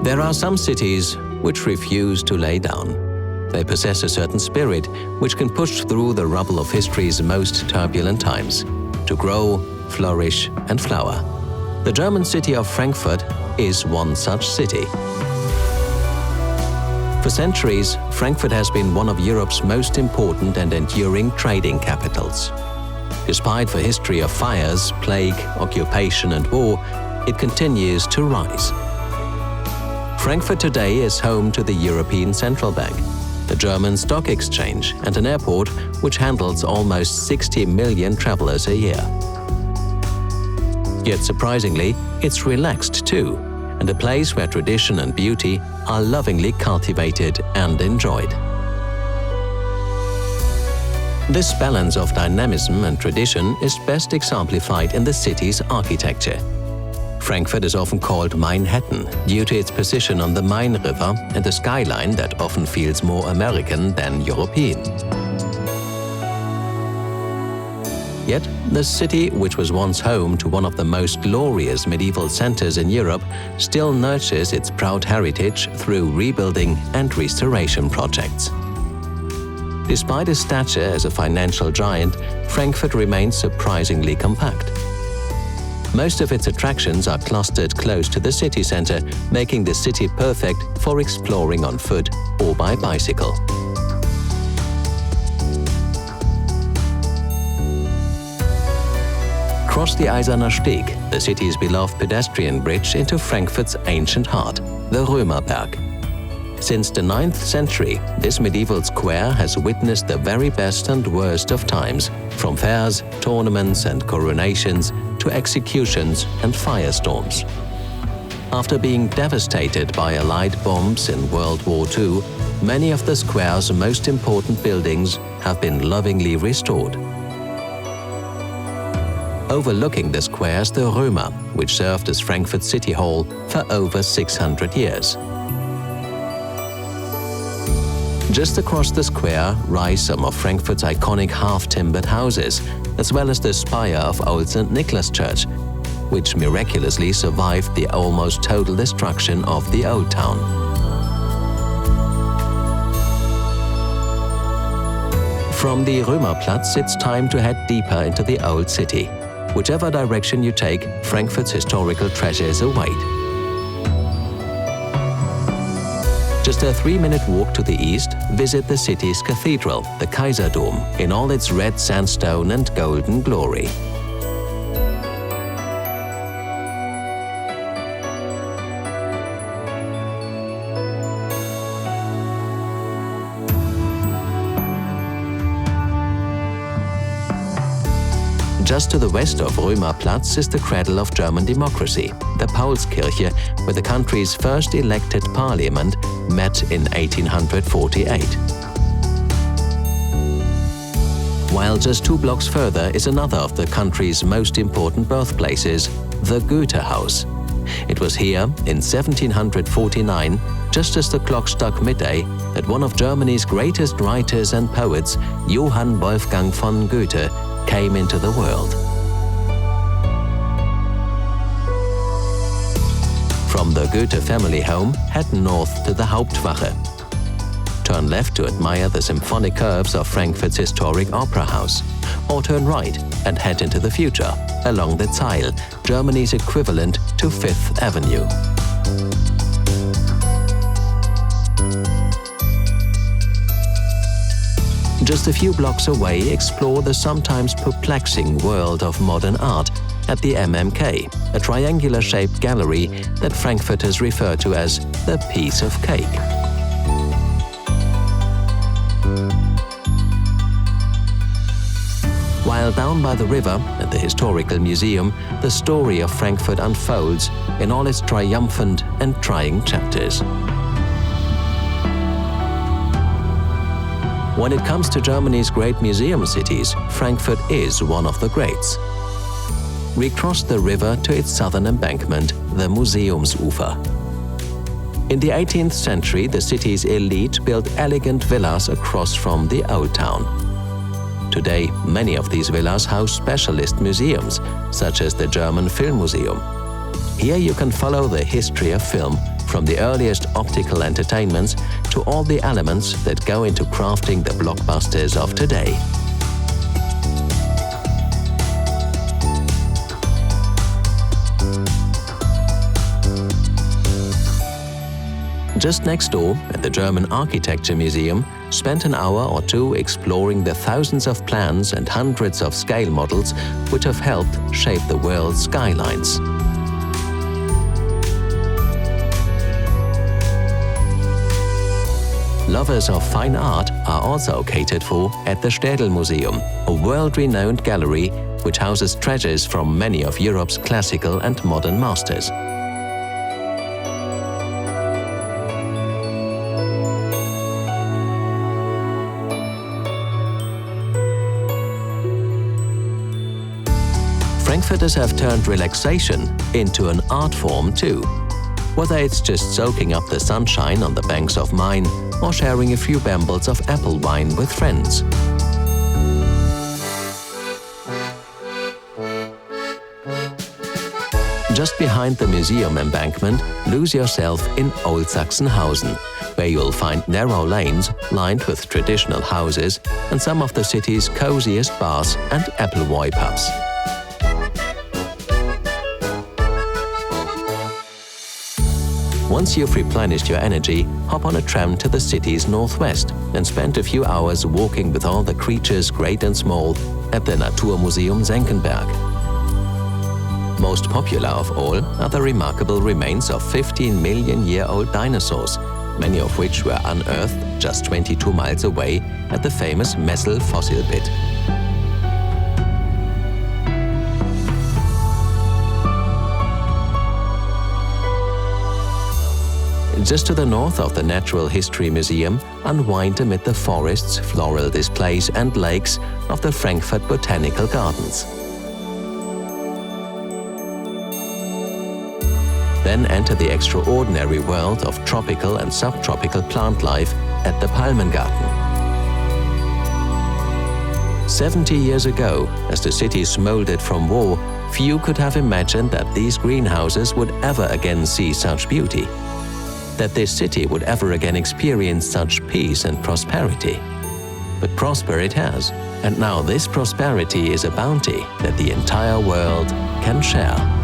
There are some cities which refuse to lay down. They possess a certain spirit which can push through the rubble of history's most turbulent times, to grow, flourish and flower. The German city of Frankfurt is one such city. For centuries, Frankfurt has been one of Europe's most important and enduring trading capitals. Despite the history of fires, plague, occupation and war, it continues to rise. Frankfurt today is home to the European Central Bank, the German Stock Exchange and an airport which handles almost 60 million travelers a year. Yet surprisingly, it's relaxed too, and a place where tradition and beauty are lovingly cultivated and enjoyed. This balance of dynamism and tradition is best exemplified in the city's architecture. Frankfurt is often called Manhattan due to its position on the Main River and the skyline that often feels more American than European. Yet, the city, which was once home to one of the most glorious medieval centers in Europe, still nurtures its proud heritage through rebuilding and restoration projects. Despite its stature as a financial giant, Frankfurt remains surprisingly compact. Most of its attractions are clustered close to the city center, making the city perfect for exploring on foot or by bicycle. Cross the Eiserner Steg, the city's beloved pedestrian bridge into Frankfurt's ancient heart, the Römerberg. Since the 9th century, this medieval square has witnessed the very best and worst of times, from fairs, tournaments and coronations to executions and firestorms. After being devastated by Allied bombs in World War II, many of the square's most important buildings have been lovingly restored. Overlooking the square is the Römer, which served as Frankfurt City Hall for over 600 years. Just across the square rise some of Frankfurt's iconic half-timbered houses, as well as the spire of Old St. Nicholas Church, which miraculously survived the almost total destruction of the Old Town. From the Römerplatz, it's time to head deeper into the Old City. Whichever direction you take, Frankfurt's historical treasures await. Just a 3-minute walk to the east, visit the city's cathedral, the Kaiserdom, in all its red sandstone and golden glory. Just to the west of Römerplatz is the cradle of German democracy, the Paulskirche, where the country's first elected parliament met in 1848. While just 2 blocks further is another of the country's most important birthplaces, the Goethe House. It was here, in 1749, just as the clock struck midday, that one of Germany's greatest writers and poets, Johann Wolfgang von Goethe, came into the world. From the Goethe family home, head north to the Hauptwache. Turn left to admire the symphonic curves of Frankfurt's historic opera house, or turn right and head into the future, along the Zeil, Germany's equivalent to Fifth Avenue. Just a few blocks away, explore the sometimes perplexing world of modern art at the MMK, a triangular-shaped gallery that Frankfurters refer to as the piece of cake. While down by the river, at the Historical Museum, the story of Frankfurt unfolds in all its triumphant and trying chapters. When it comes to Germany's great museum cities, Frankfurt is one of the greats. We cross the river to its southern embankment, the Museumsufer. In the 18th century, the city's elite built elegant villas across from the Old Town. Today, many of these villas house specialist museums, such as the German Film Museum. Here you can follow the history of film from the earliest optical entertainments to all the elements that go into crafting the blockbusters of today. Just next door, at the German Architecture Museum, spent an hour or two exploring the thousands of plans and hundreds of scale models which have helped shape the world's skylines. Lovers of fine art are also catered for at the Städel Museum, a world-renowned gallery which houses treasures from many of Europe's classical and modern masters. Frankfurters have turned relaxation into an art form too. Whether it's just soaking up the sunshine on the banks of Main or sharing a few bambles of apple wine with friends. Just behind the museum embankment, lose yourself in Old Sachsenhausen, where you'll find narrow lanes lined with traditional houses and some of the city's coziest bars and Appleboy pubs. Once you've replenished your energy, hop on a tram to the city's northwest and spend a few hours walking with all the creatures great and small at the Naturmuseum Senckenberg. Most popular of all are the remarkable remains of 15-million-year-old dinosaurs, many of which were unearthed just 22 miles away at the famous Messel fossil pit. Just to the north of the Natural History Museum, unwind amid the forests, floral displays and lakes of the Frankfurt Botanical Gardens. Then enter the extraordinary world of tropical and subtropical plant life at the Palmengarten. 70 years ago, as the city smoldered from war, few could have imagined that these greenhouses would ever again see such beauty, that this city would ever again experience such peace and prosperity. But prosper it has, and now this prosperity is a bounty that the entire world can share.